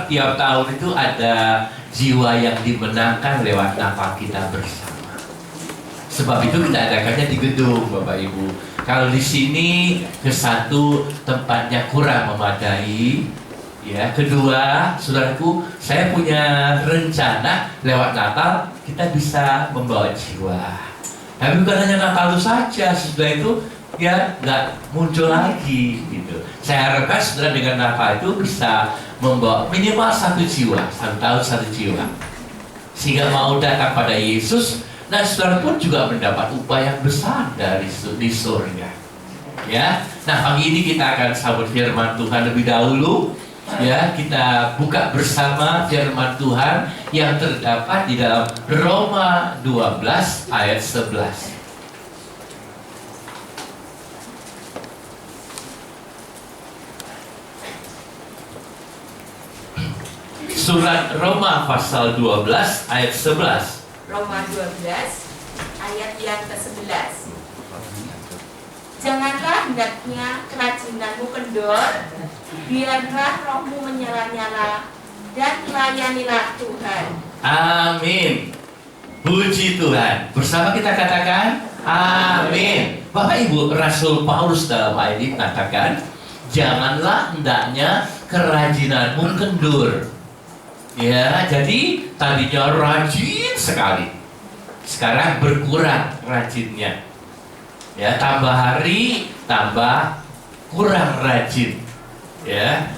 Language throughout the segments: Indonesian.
tiap tahun itu ada jiwa yang dimenangkan lewat Natal kita bersama. Sebab itu kita adakannya di gedung, Bapak Ibu. Kalau di sini, ke satu, tempatnya kurang memadai. Ya, kedua, saudaraku, saya punya rencana lewat Natal kita bisa membawa jiwa. Tapi bukan hanya Natal itu saja, setelah itu ya nggak muncul lagi gitu. Saya harapkan saudara dengan Natal itu bisa membawa minimal satu jiwa, 1 tahun 1 jiwa, sehingga mau datang pada Yesus, dan saudara pun juga mendapat upah yang besar dari di surga. Ya, nah pagi ini kita akan sambut firman Tuhan lebih dahulu. Ya, kita buka bersama firman Tuhan yang terdapat di dalam Roma 12 ayat 11. Surat Roma pasal 12 ayat 11. Roma 12 ayat yang ke-11. Janganlah hendaknya kerajinanmu kendor, biarlah rohmu menyala-nyala, dan layanilah Tuhan. Amin. Puji Tuhan. Bersama kita katakan amin. Bapak Ibu, Rasul Paulus dalam ayat ini mengatakan, janganlah hendaknya kerajinanmu kendur. Ya, jadi tadinya rajin sekali, sekarang berkurang rajinnya. Ya, tambah hari tambah kurang rajin. Ya,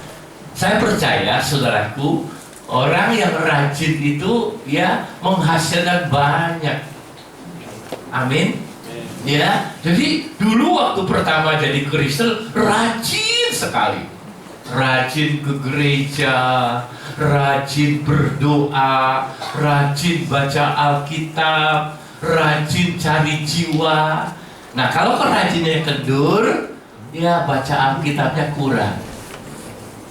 saya percaya saudaraku, orang yang rajin itu ya menghasilkan banyak. Amin. Ya, jadi dulu waktu pertama jadi Kristen rajin sekali, rajin ke gereja, rajin berdoa, rajin baca Alkitab, rajin cari jiwa. Nah, kalau kerajinnya kendur, ya baca Alkitabnya kurang,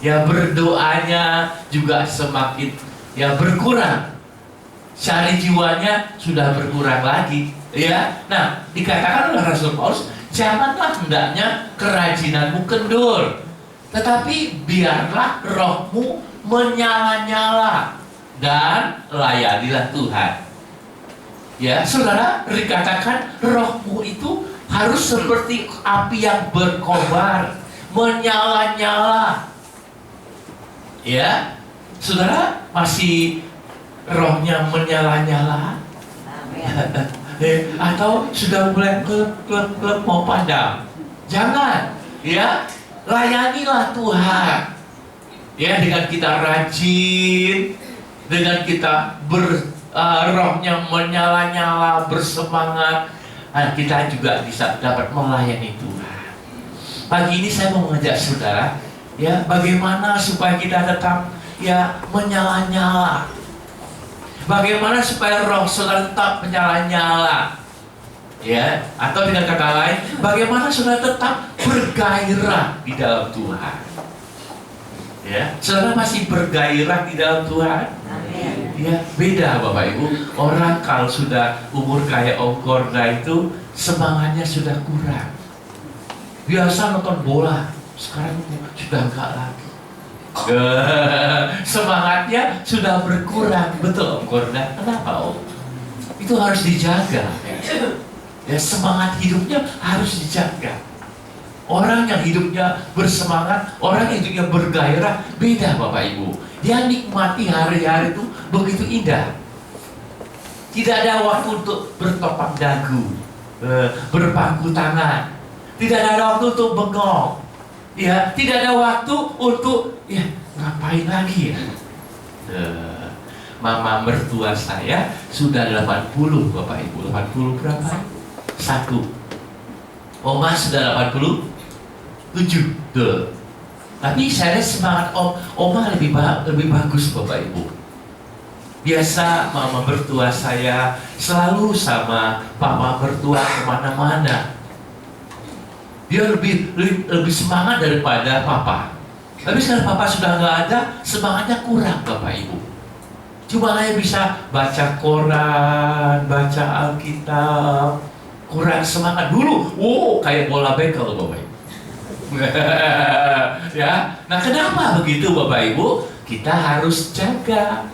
ya berdoanya juga semakin ya berkurang, cari jiwanya sudah berkurang lagi. Ya, nah dikatakan oleh Rasul Paulus, janganlah hendaknya kerajinanmu kendur, tetapi biarlah rohmu menyala-nyala dan layanilah Tuhan. Ya, saudara, dikatakan rohmu itu harus seperti api yang berkobar, menyala-nyala. Ya, saudara, masih rohnya menyala-nyala? Atau sudah mulai klep mau padam? Jangan, ya, layanilah Tuhan. Ya, dengan kita rajin, dengan kita rohnya menyala-nyala, bersemangat, kita juga bisa dapat melayani Tuhan. Pagi ini saya mau mengajak saudara, ya, bagaimana supaya kita tetap ya menyala-nyala. Bagaimana supaya roh saudara tetap menyala-nyala. Ya, atau dengan kata lain, bagaimana saudara tetap bergairah di dalam Tuhan. Ya, saudara masih bergairah di dalam Tuhan? Ya, beda Bapak Ibu. Orang kalau sudah umur kayak Om Korda itu semangatnya sudah kurang. Biasa nonton bola, sekarang sudah enggak lagi. Semangatnya sudah berkurang. Betul Om Korda? Kenapa Om? Itu harus dijaga. Ya, semangat hidupnya harus dijaga. Orang yang hidupnya bersemangat, orang yang hidupnya bergairah, beda Bapak Ibu. Dia nikmati hari-hari itu begitu indah. Tidak ada waktu untuk bertopang dagu, berpangku tangan. Tidak ada waktu untuk bengong. Ya, tidak ada waktu untuk ya ngapain lagi ya. Mama mertua saya sudah 80 Bapak Ibu. 80 berapa? 1. Oma sudah 87. Tuh. Tapi saya semangat Oma lebih bagus Bapak Ibu. Biasa mama mertua saya selalu sama papa mertua kemana-mana. Dia lebih semangat daripada papa. Tapi sekarang papa sudah nggak ada, semangatnya kurang Bapak Ibu. Cuma hanya bisa baca koran, baca Alkitab, kurang semangat dulu. Kayak bola bekel Bapak Ibu. Ya, nah kenapa begitu Bapak Ibu? kita harus jaga.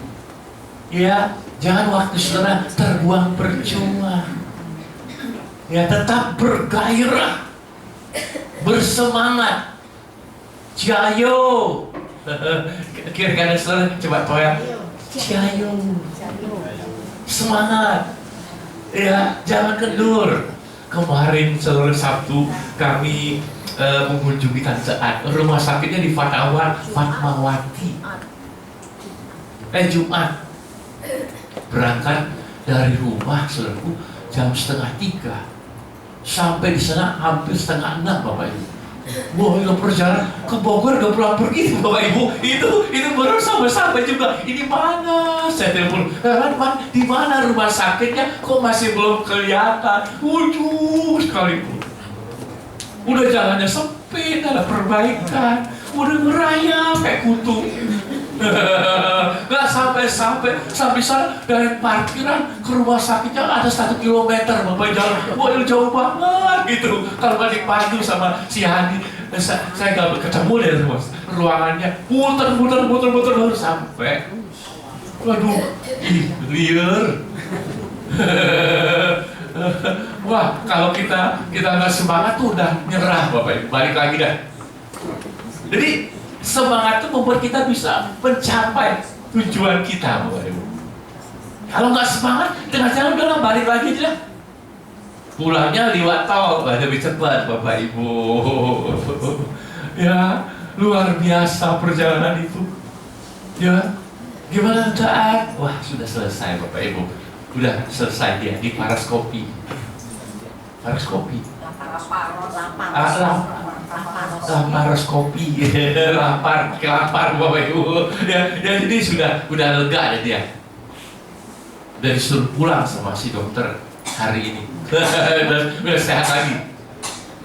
Ya, jangan waktu saudara terbuang percuma. Ya, tetap bergairah, bersemangat. Jayo. Kira-kira saudara coba toya. Jayo. Semangat. Ya, jangan kendur. Kemarin saudara Sabtu kami mengunjungi Tante An. Rumah sakitnya di Fatmawati. Jumat berangkat dari rumah saudaraku jam 2:30 sampai di sana hampir 5:30 Bapak Ibu. Wah, itu perjalanan ke Bogor udah pulang pergi Bapak Ibu. Itu baru sampai juga. Ini mana? Saya telepon. Di mana rumah sakitnya? Kok masih belum kelihatan? Waduh, sekali Bu. Udah jalannya sempit, ada perbaikan. Udah ngerayap kayak kutu. Gak sampai sana dari parkiran ke rumah sakitnya ada 1 kilometer Bapak jalan. Wah, itu jauh banget gitu. Kalau gak dipandu sama si Hadi, saya gak ketemu deh ruangannya. Muter baru sampai. Waduh, liar. Wah, kalau kita nggak semangat tuh udah nyerah Bapak Ibu. Balik lagi dah. Jadi semangat itu membuat kita bisa mencapai tujuan kita Bapak Ibu. Kalau nggak semangat, tengah jalan udah balik lagi aja. Pulangnya lewat tol, lebih cepat Bapak Ibu. Ya, luar biasa perjalanan itu. Ya, gimana saat? Wah, sudah selesai Bapak Ibu. Udah selesai dia di Paras Kopi. Paras Kopi. Paras Kopi. Lapar Bapak Ibu. Ya, jadi udah lega ya dia. Udah disuruh pulang sama si dokter hari ini. Dan udah sehat lagi.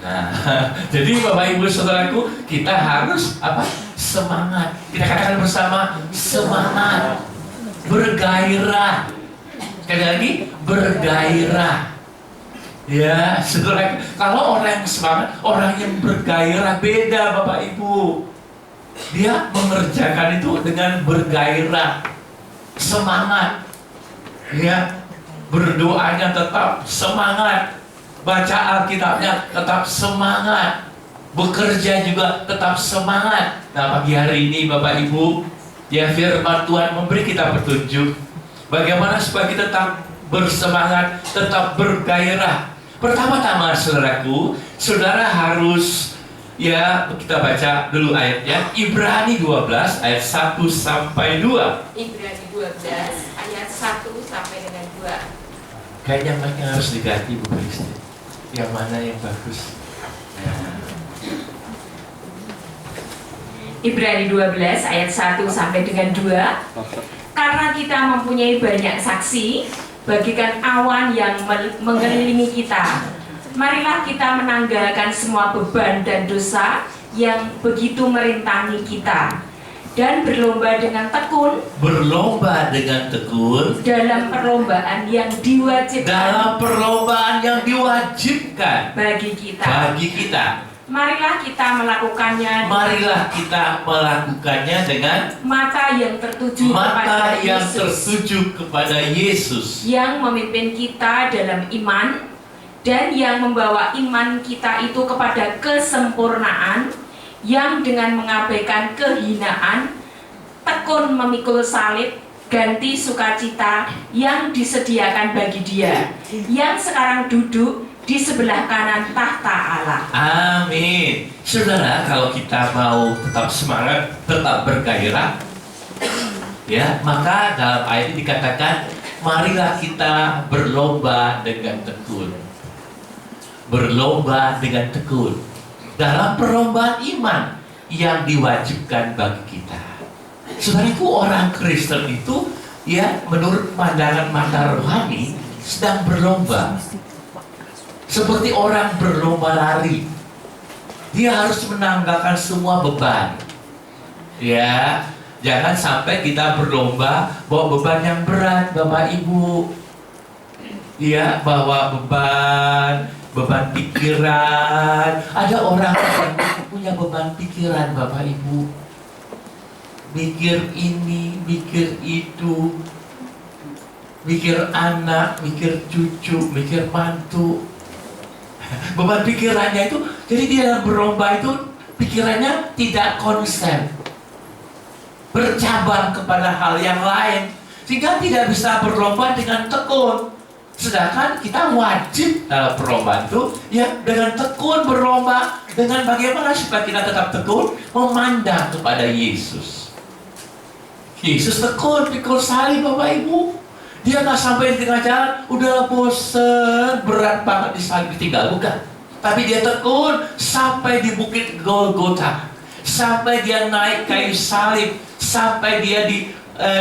Nah, jadi Bapak Ibu saudaraku, kita harus apa? Semangat. Kita katakan bersama, semangat. Bergairah. Sekali lagi, bergairah. Ya, saudara, kalau orang yang semangat, orang yang bergairah beda Bapak Ibu. Dia mengerjakan itu dengan bergairah, semangat. Ya, berdoanya tetap semangat, baca Alkitabnya tetap semangat, bekerja juga tetap semangat. Nah, pagi hari ini Bapak Ibu, ya firman Tuhan memberi kita petunjuk bagaimana supaya kita tetap bersemangat, tetap bergairah. Pertama-tama saudaraku, saudara harus, ya kita baca dulu ayatnya, Ibrani 12 ayat 1 sampai 2. Ibrani 12 ayat 1 sampai dengan 2. Kayaknya mic-nya harus diganti Bu Kristi. Yang mana yang bagus? Ibrani 12 ayat 1 sampai dengan 2. Karena kita mempunyai banyak saksi, bagikan awan yang mengelilingi kita. Marilah kita menanggalkan semua beban dan dosa yang begitu merintangi kita, dan berlomba dengan tekun. Berlomba dengan tekun dalam perlombaan yang diwajibkan. Bagi kita. Marilah kita melakukannya dengan mata yang tertuju kepada Yesus yang memimpin kita dalam iman dan yang membawa iman kita itu kepada kesempurnaan, yang dengan mengabaikan kehinaan tekun memikul salib, ganti sukacita yang disediakan bagi Dia yang sekarang duduk di sebelah kanan tahta Allah. Amin. Saudara, kalau kita mau tetap semangat, tetap bergairah, ya, maka dalam ayat ini dikatakan, marilah kita berlomba dengan tekun. Berlomba dengan tekun dalam perlombaan iman yang diwajibkan bagi kita. Saudaraku, orang Kristen itu, ya, menurut pandangan mata rohani sedang berlomba. Seperti orang berlomba lari, dia harus menanggalkan semua beban. Ya, jangan sampai kita berlomba bawa beban yang berat, Bapak Ibu. Ya, bawa beban pikiran. Ada orang yang punya beban pikiran, Bapak Ibu. mikir ini, mikir itu, mikir anak, mikir cucu, mikir mantu. Beban pikirannya itu, jadi dia dalam berlomba itu pikirannya tidak konsen, bercabang kepada hal yang lain, sehingga tidak bisa berlomba dengan tekun. Sedangkan kita wajib dalam perlombaan itu ya dengan tekun berlomba, dengan bagaimana supaya kita tetap tekun memandang kepada Yesus. Yesus tekun pikul salib Bapak Ibu. Dia nggak sampai di tengah jalan, udah bosen, berat banget di salib ditinggal, bukan. Tapi dia tekun sampai di bukit Golgota, sampai dia naik kayu salib, sampai dia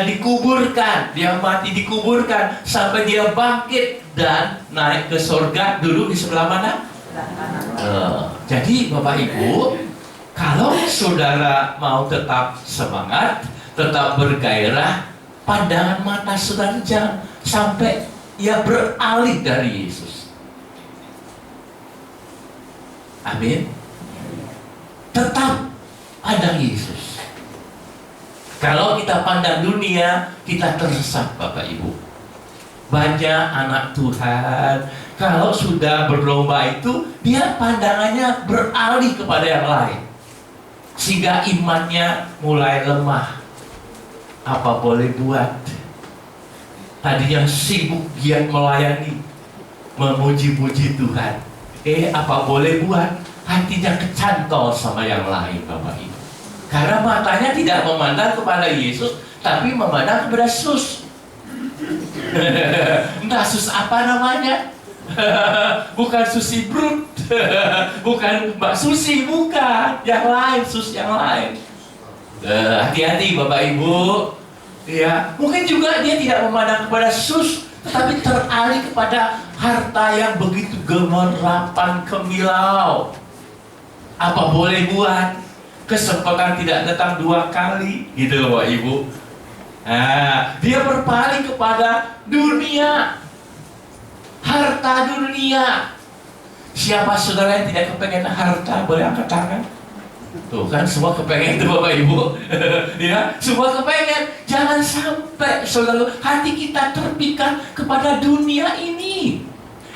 dikuburkan, dia mati dikuburkan, sampai dia bangkit dan naik ke surga, dulu di sebelah mana? Jadi Bapak Ibu, kalau saudara mau tetap semangat, tetap bergairah, pandangan mata saudara jangan sampai ia beralih dari Yesus. Amin. Tetap pandang Yesus. Kalau kita pandang dunia, kita tersesat Bapak Ibu. Banyak anak Tuhan, kalau sudah berlomba itu, dia pandangannya beralih kepada yang lain, sehingga imannya mulai lemah. Apa boleh buat? Tadinya sibuk giat melayani, memuji-puji Tuhan. Apa boleh buat? Hatinya kecantol sama yang lain Bapak Ibu. Karena matanya tidak memandang kepada Yesus, tapi memandang kepada sus. Entah sus apa namanya. Bukan Susi Brut, bukan Mbak Susi, bukan. Yang lain, sus yang lain. Hati-hati Bapak Ibu. Ya, mungkin juga dia tidak memandang kepada sus, tetapi teralih kepada harta yang begitu gemerapan kemilau. Apa boleh buat? Kesempatan tidak datang 2 kali, gitu Bapak Ibu. Nah, dia berpaling kepada dunia, harta dunia. Siapa saudara yang tidak kepengen harta? Boleh angkat tangan. Tuh kan semua kepengen itu Bapak Ibu. Ya, semua kepengen. Jangan sampai saudara hati kita terpikat kepada dunia ini.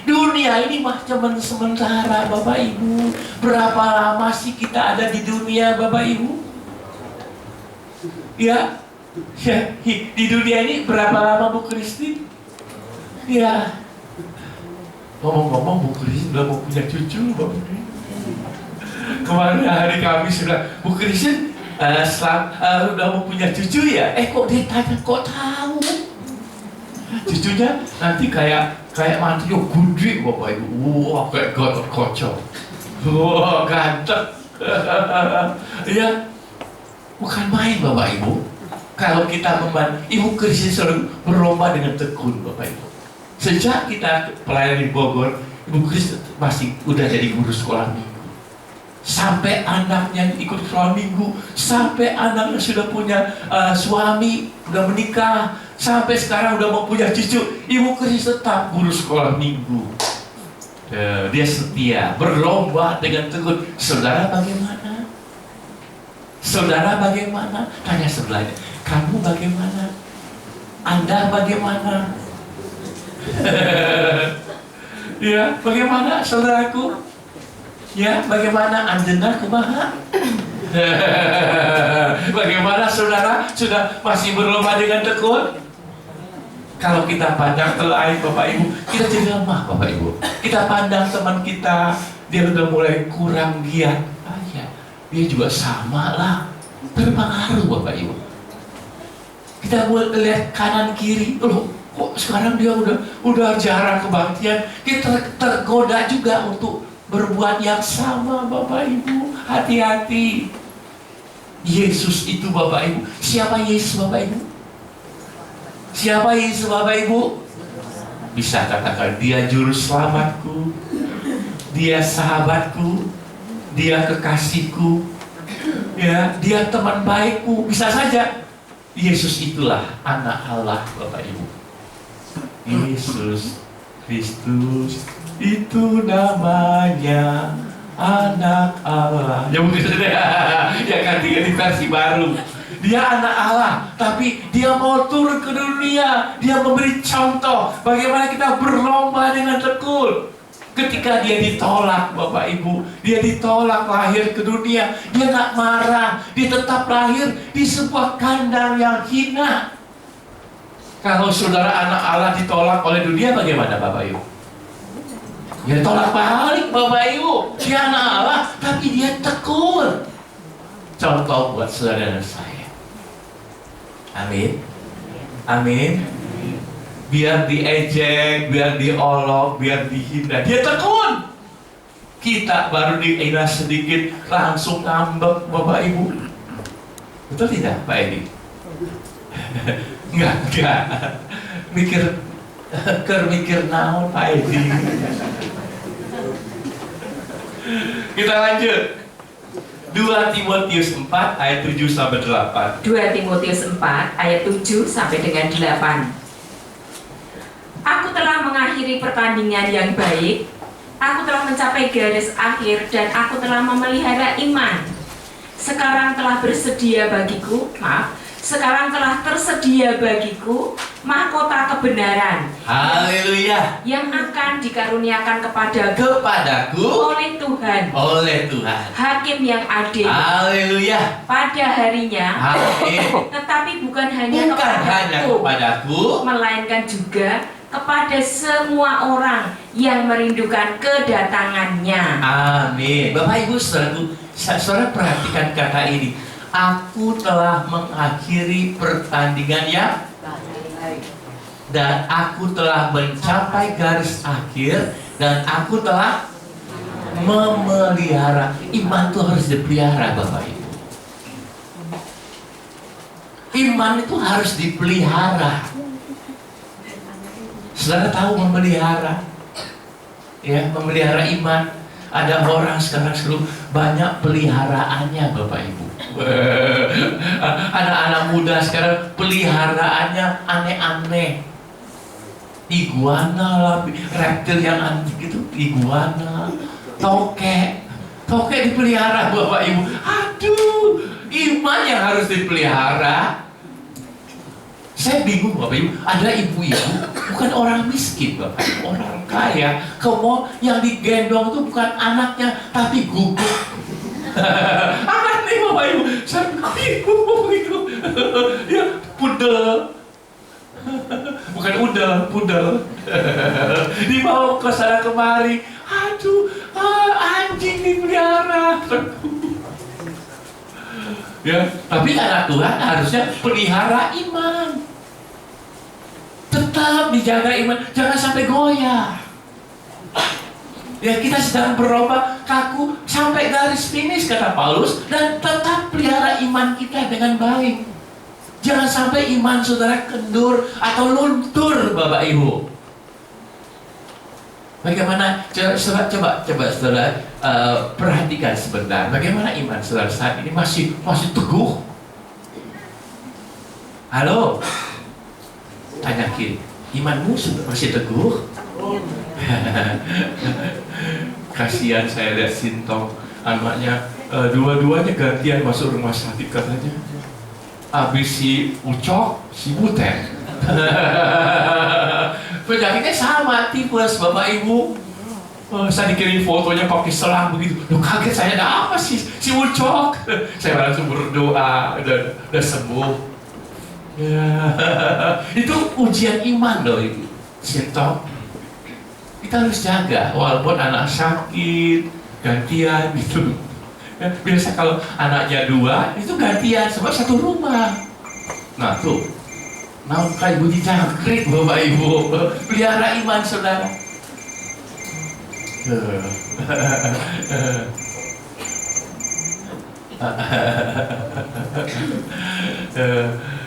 Dunia ini mah cuman sementara Bapak Ibu. Berapa lama sih kita ada di dunia Bapak Ibu? Ya, di dunia ini berapa lama Bu Kristi? Ya, ngomong-ngomong Bu Kristi udah mau punya cucu Bapak Ibu. Kemarin hari Kamis sudah Bu Kristi udah mau punya cucu ya? Kok dia tanya, kok tahu? Cucunya nanti kayak mantu gede Bapak Ibu. Wah, kayak Gatot Kaca. Wah, ganteng. Ya, bukan main Bapak Ibu. Kalau kita Ibu Kristi selalu berlomba dengan tekun Bapak Ibu. Sejak kita pelayanan di Bogor, Ibu Kristi masih udah jadi guru sekolah minggu. Sampai anaknya ikut sekolah minggu, sampai anaknya sudah punya suami, udah menikah, sampai sekarang udah mau punya cucu, Ibu Kristi tetap guru sekolah minggu. Dia setia, berlomba dengan tekun. Saudara bagaimana? Saudara bagaimana? Tanya sebelahnya, kamu bagaimana? Anda bagaimana? Ya, bagaimana saudaraku? Ya, bagaimana Anjena kumaha? Bagaimana saudara sudah masih berlomba dengan tekun? Kalau kita pandang ke lain Bapak Ibu, kita jadi lemah Bapak Ibu. Kita pandang teman kita, dia udah mulai kurang giat. Ya, dia juga sama lah, terpengaruh Bapak Ibu. Kita boleh lihat kanan kiri, loh kok sekarang dia udah jarang kebaktian. Kita tergoda juga untuk berbuat yang sama Bapak Ibu. Hati-hati. Yesus itu Bapak Ibu. Siapa Yesus Bapak Ibu? Siapa Yesus Bapak Ibu? Bisa katakan dia juru selamatku, dia sahabatku, dia kekasihku, ya, dia teman baikku. Bisa saja Yesus itulah anak Allah Bapak Ibu. Yesus Kristus itu namanya anak Allah. Ya mungkin ya ganti versi baru. Dia anak Allah, tapi dia mau turun ke dunia. Dia memberi contoh bagaimana kita berlomba dengan tekun. Ketika dia ditolak, Bapak Ibu, dia ditolak lahir ke dunia, dia nggak marah, dia tetap lahir di sebuah kandang yang hina. Kalau saudara anak Allah ditolak oleh dunia, bagaimana Bapak Ibu? Ya tolak balik Bapak Ibu. Dia anak Allah, tapi dia tekun. Contoh buat saudara dan saya. Amin. Amin. Biar diejek, biar diolok, biar dihina, dia tekun. Kita baru dihina sedikit langsung ngambek Bapak Ibu. Betul tidak Pak Edi? Enggak. Mikir naon Pak Edi. Kita lanjut. 2 Timotius 4 ayat 7 sampai 8. 2 Timotius 4 ayat 7 sampai dengan 8. Aku telah mengakhiri pertandingan yang baik, aku telah mencapai garis akhir, dan aku telah memelihara iman. Sekarang telah tersedia bagiku mahkota kebenaran. Haleluya. Yang akan dikaruniakan kepadaku oleh Tuhan. Hakim yang adil. Haleluya. Pada harinya. Amin. Tetapi bukan hanya kepadaku, melainkan juga kepada semua orang yang merindukan kedatangannya. Amin. Bapak Ibu saudara perhatikan kata ini. Aku telah mengakhiri pertandingan yang dan aku telah mencapai garis akhir, dan aku telah memelihara. Iman itu harus dipelihara Bapak Ibu. Iman itu harus dipelihara. Saudara tahu memelihara? Ya, memelihara iman. Ada orang sekarang banyak peliharaannya Bapak Ibu. Anak-anak muda sekarang peliharaannya aneh-aneh. Iguana lah, reptil yang antik itu, iguana, tokek dipelihara Bapak Ibu. Aduh, iman yang harus dipelihara. Saya bingung Bapak Ibu, ada ibu-ibu bukan orang miskin Bapak Ibu, orang kaya. Kamu yang digendong itu bukan anaknya, tapi guguk. Aneh Bapak Ibu, saya bingung Bapak Ibu. Ya, pudel. Bukan pudel. Dibawa ke sana kemari. Aduh, anjing dipelihara. Ya, tapi anak Tuhan harusnya pelihara iman. Tetap dijaga iman, jangan sampai goyah. Ya, kita sedang berlomba kaku sampai garis finish kata Paulus, dan tetap pelihara iman kita dengan baik. Jangan sampai iman saudara kendur atau luntur Bapak Ibu. Bagaimana? Coba saudara perhatikan sebentar. Bagaimana iman saudara saat ini masih teguh? Halo? Tanya kiri. Imanmu masih teguh? Kasihan saya lihat Sintong, anaknya dua-duanya gantian masuk rumah sakit katanya. Habis si Ucok, si Butet. Penyakitnya sama, tipes Bapak Ibu. Saya dikirim fotonya pakai selang begitu. Loh, kaget saya, ada apa sih si Ucok? Saya langsung berdoa, udah sembuh. Ya. Itu ujian iman loh Ibu. Sintong, kita harus jaga walaupun anak sakit gantian gitu. Ya, biasa kalau anaknya 2 itu gantian sebab satu rumah. Nah tuh, kayak bunyi jangkrik Bapak Ibu. Pelihara iman saudara.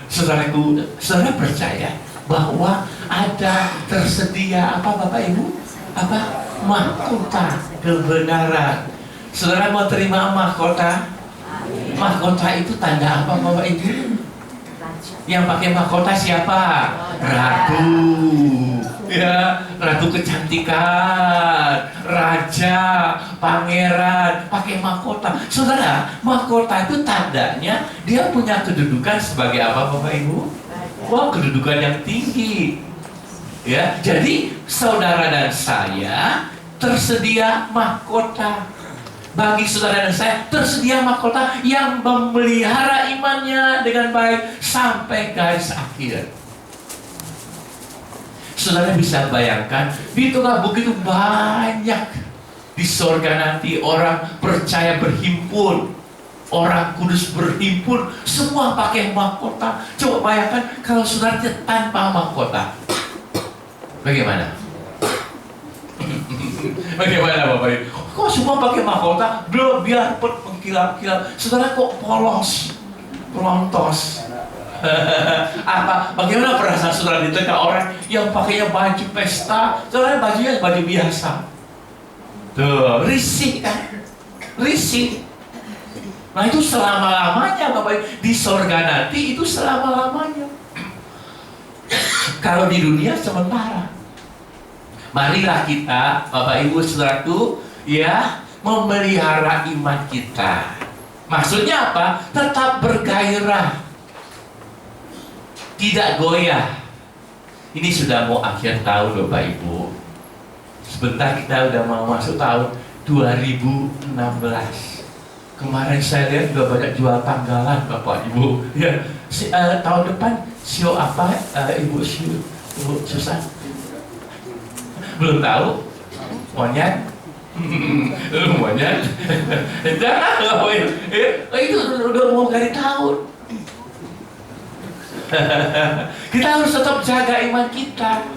Saudaraku, saudara percaya bahwa ada tersedia apa Bapak Ibu? Apa? Mahkota kebenaran. Saudara mau terima mahkota? Mahkota itu tanda apa Bapak Ibu? Yang pakai mahkota siapa? Ratu. Ya, ratu kecantikan, raja, pangeran, pakai mahkota. Saudara, mahkota itu tandanya dia punya kedudukan sebagai apa, Bapak Ibu? Wah, kedudukan yang tinggi. Ya, jadi saudara dan saya tersedia mahkota. Bagi saudara dan saya tersedia mahkota yang memelihara imannya dengan baik sampai garis akhir. Saudara bisa bayangkan, itulah begitu banyak di sorga nanti orang percaya berhimpun, orang kudus berhimpun, semua pakai mahkota. Coba bayangkan kalau saudara tanpa mahkota, bagaimana? Bagaimana Bapak Ibu? Kok semua pakai mahkota? Biar mengkilap-kilap. Saudara kok polos, pelontos. Apa? Bagaimana perasaan saudara di tengah orang yang pakainya baju pesta, saudara bajunya baju biasa? Tuh, risih kan? Risih. Nah itu selama-lamanya Bapak Ibu. Di sorga nanti itu selama-lamanya. Kalau di dunia sementara. Marilah kita, Bapak Ibu saudaraku, ya, memelihara iman kita. Maksudnya apa? Tetap bergairah, tidak goyah. Ini sudah mau akhir tahun Bapak Ibu. Sebentar kita udah mau masuk tahun 2016. Kemarin saya lihat juga banyak jual tanggalan Bapak Ibu. Ya, tahun depan sio apa Ibu Susan? Belum tahu? Monyet? Monyet? Jangan, itu udah mau ganti tahun. Kita harus tetap jaga iman kita.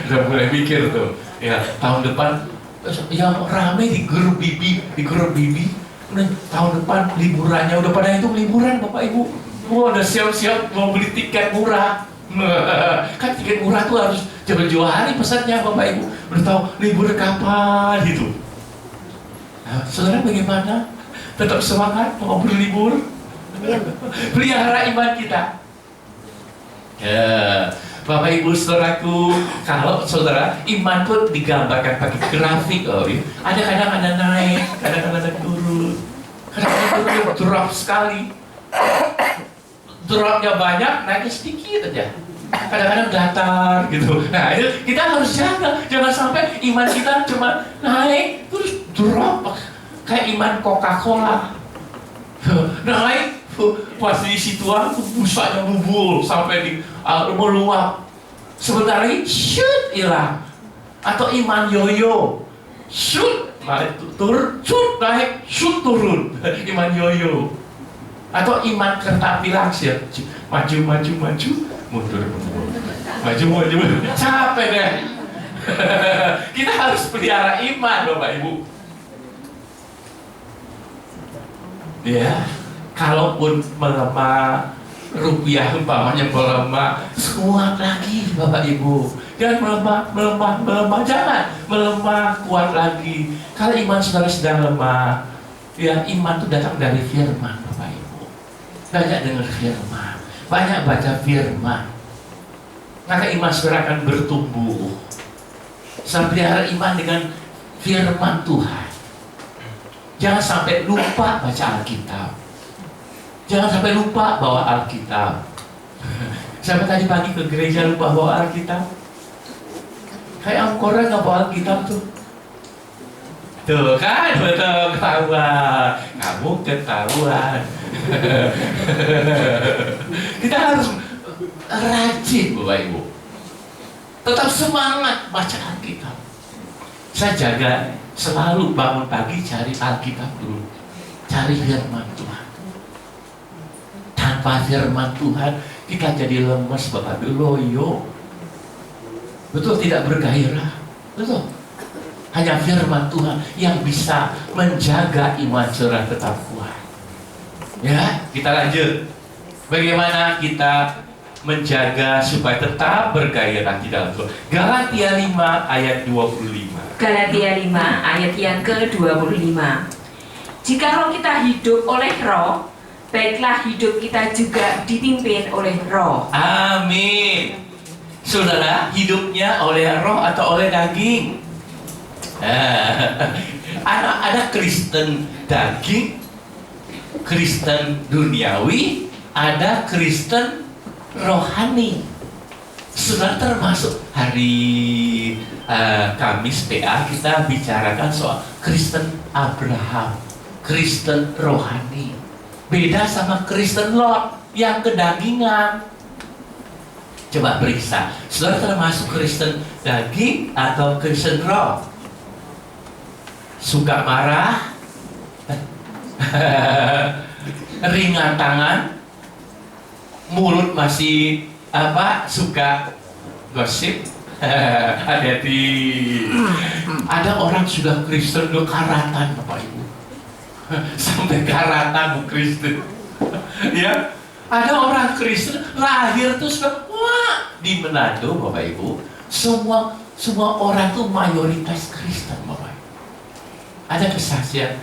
Udah mulai mikir tuh, ya tahun depan yang rame di grup bibi. Nah, tahun depan liburannya udah pada hitung liburan Bapak Ibu. Udah siap-siap mau beli tiket murah. Kan tiket murah tuh harus jauh-jauh hari pesannya Bapak Ibu. Udah tahu libur kapan gitu. Nah, saudara bagaimana? Tetap semangat mau berlibur? Pelihara iman kita. Ya, Bapak Ibu saudaraku, kalau saudara iman pun digambarkan pakai grafik, ada kadang-kadang naik, kadang-kadang turun, kadang-kadang drop sekali. Dropnya banyak, naiknya sedikit aja. Kadang-kadang datar gitu. Nah, itu kita harus jaga, jangan sampai iman kita cuma naik terus drop kayak iman Coca-Cola. Naik pas di situan busanya bubul sampai di meluap. Sebentar lagi shoot hilang. Atau iman yoyo, shoot naik turun, shoot naik, shoot turun. Iman yoyo. Atau iman kereta api langsir, maju, mundur, maju, capek deh. Kita harus pelihara iman Bapak Ibu. Ya, kalaupun melemah, rupiah umpamanya melemah, kuat lagi Bapak Ibu. Jangan melemah, jangan melemah, kuat lagi. Kalau iman saudara sedang lemah, ya iman itu datang dari firman Bapak Ibu. Banyak dengar firman, banyak baca firman, maka iman saudara akan bertumbuh. Saya pelihara iman dengan firman Tuhan. Jangan sampai lupa baca Alkitab. Jangan sampai lupa bawa Alkitab. Sampai tadi pagi ke gereja lupa bawa Alkitab. Kayak orang nggak bawa Alkitab tuh. Tuh kan, betul, ketahuan. Kamu ketahuan. Kita harus rajin Bapak Ibu. Tetap semangat baca Alkitab. Saya jaga selalu bangun pagi cari Alkitab dulu. Cari firman Tuhan. Tanpa firman Tuhan kita jadi lemes Bapak Ibu, loyo. Betul, tidak bergairah. Betul. Hanya firman Tuhan yang bisa menjaga iman saudara tetap kuat. Ya, kita lanjut. Bagaimana kita menjaga supaya tetap bergairah di dalam Tuhan? Galatia 5 ayat 25. Galatia 5 ayat yang ke-25. Jikalau kita hidup oleh roh, baiklah hidup kita juga dipimpin oleh Roh. Amin. Saudara, hidupnya oleh roh atau oleh daging? Ada Kristen daging, Kristen duniawi, ada Kristen rohani. Saudara, termasuk hari Kamis PA kita bicarakan soal Kristen Abraham, Kristen rohani. Beda sama Kristen Lot yang kedagingan. Coba periksa, saudara termasuk Kristen daging atau Kristen roh? Suka marah, ringan tangan, mulut masih suka gosip. Hati-hati. Ada orang sudah Kristen udah karatan, Bapak Ibu. Sampai karatan Bu Kristen. Ya, ada orang Kristen lahir tuh sudah di Manado, Bapak Ibu. Semua orang tuh mayoritas Kristen, Bapak Ibu. Ada kesaksian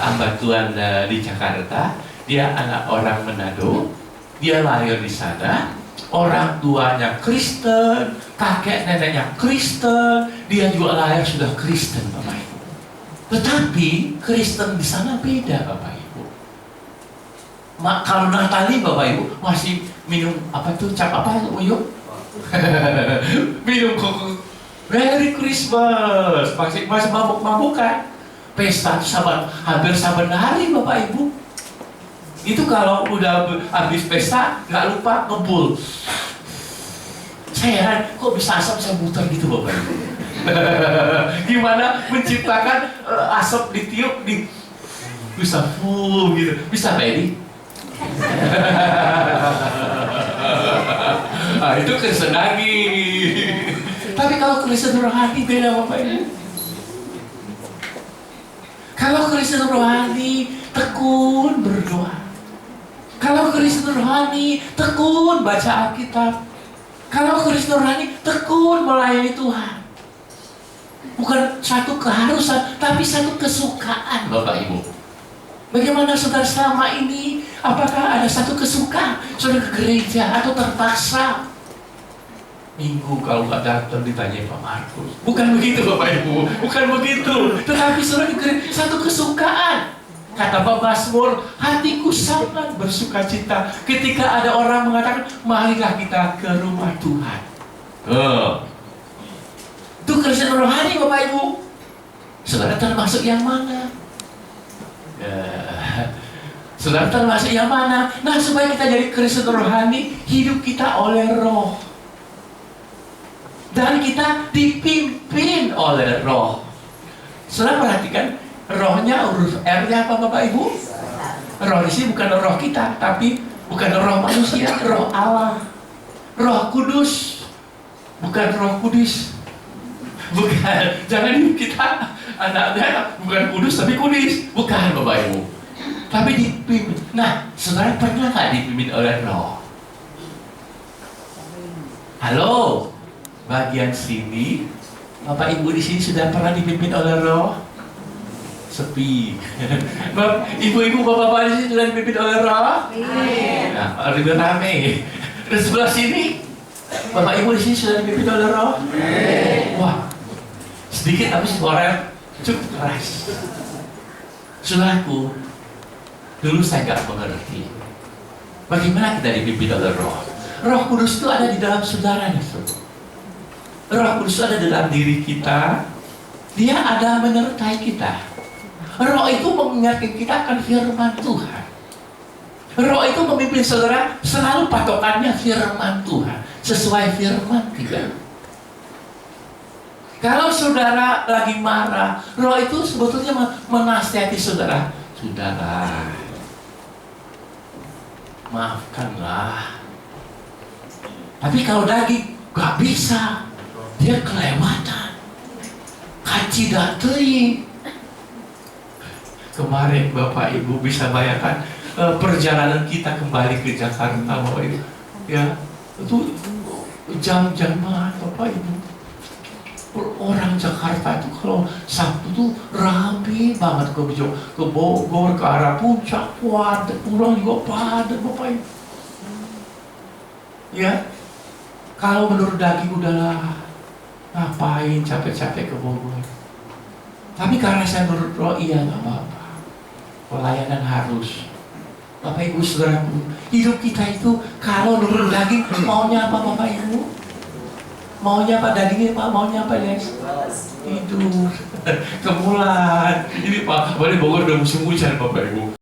ambatuan di Jakarta, dia anak orang Manado, dia lahir di sana, orang tuanya Kristen, kakek neneknya Kristen, dia juga lahir sudah Kristen, Bapak Ibu. Tetapi Kristen di sana beda, Bapak Ibu. Kalau Natali, Bapak Ibu masih minum uyuk? Minum kok. Merry Christmas, masih mabuk-mabukan. Pesta hampir saban hari, Bapak Ibu. Itu kalau udah habis pesta nggak lupa ngebul. Saya heran, kok bisa asap saya muter gitu, Bapak Ibu. Gimana menciptakan asap ditiup bisa full gitu, bisa Pak Edi? Itu Kristen daging. Tapi kalau Kristen rohani beda, Bapak Ibu. Kalau Kristen rohani tekun berdoa. Kalau Kristen rohani tekun baca Alkitab. Kalau Kristen rohani tekun melayani Tuhan. Bukan satu keharusan, tapi satu kesukaan, Bapak Ibu. Bagaimana saudara selama ini? Apakah ada satu kesukaan saudara ke gereja atau terpaksa? Minggu kalau nggak datang ditanya Pak Markus. Bukan begitu, Bapak Ibu. Bukan begitu. Tetapi saudara ke gereja satu kesukaan. Kata Pak Mazmur, hatiku sangat bersuka cita ketika ada orang mengatakan, marilah kita ke rumah Tuhan. Itu Kristen rohani, Bapak Ibu. Saudara termasuk yang mana? Saudara termasuk yang mana? Nah, supaya kita jadi Kristen rohani, hidup kita oleh roh. Dan kita dipimpin oleh roh. Saudara perhatikan, rohnya huruf R-nya apa, Bapak Ibu? Roh di sini bukan roh kita, tapi bukan roh manusia, roh Allah. Roh Kudus, bukan Roh Kudus. Bukan, jangan kita anaknya bukan kudus tapi kudis. Bukan, Bapak Ibu. Tapi dipimpin. Nah, saudara pernah nggak dipimpin oleh roh? Halo, bagian sini, Bapak Ibu di sini sudah pernah dipimpin oleh roh? Sepi. Ibu-ibu, bapak-bapak di sini sudah dipimpin oleh roh? Nah, lebih rame. Dan sebelah sini, Bapak Ibu di sini sudah dipimpin oleh roh? Wah, sedikit tapi suara cukup keras. Saudaraku, dulu saya nggak mengerti bagaimana kita dipimpin oleh roh. Roh Kudus itu ada di dalam saudara. Roh Kudus itu ada dalam diri kita. Dia ada menyertai kita. Roh itu mengingatkan kita akan firman Tuhan. Roh itu memimpin saudara, selalu patokannya firman Tuhan. Sesuai firman tidak. Kalau saudara lagi marah, roh itu sebetulnya menasihati saudara. Saudara, maafkanlah. Tapi kalau daging, gak bisa. Dia kelewatan. Kaci datei. Kemarin Bapak Ibu bisa bayangkan perjalanan kita kembali ke Jakarta, Bapak Ibu. Ya, itu jam-jaman, Bapak Ibu. Orang Jakarta itu kalau Sabtu tuh rame banget ke Bogor, ke arah puncak, padat, pulang juga padat Bapak Ibu. Ya, kalau menurut daging udahlah, ngapain capek-capek ke Bogor. Tapi karena saya menurut roh, iya nggak apa-apa. Pelayanan harus. Bapak Ibu saudaraku, hidup kita itu kalau menurut daging maunya apa Bapak Ibu? Maunya apa dagingnya Pak? Maunya apa guys? Tidur, kemulan. Ini Pak, kemarin Bogor udah musim hujan Bapak Ibu.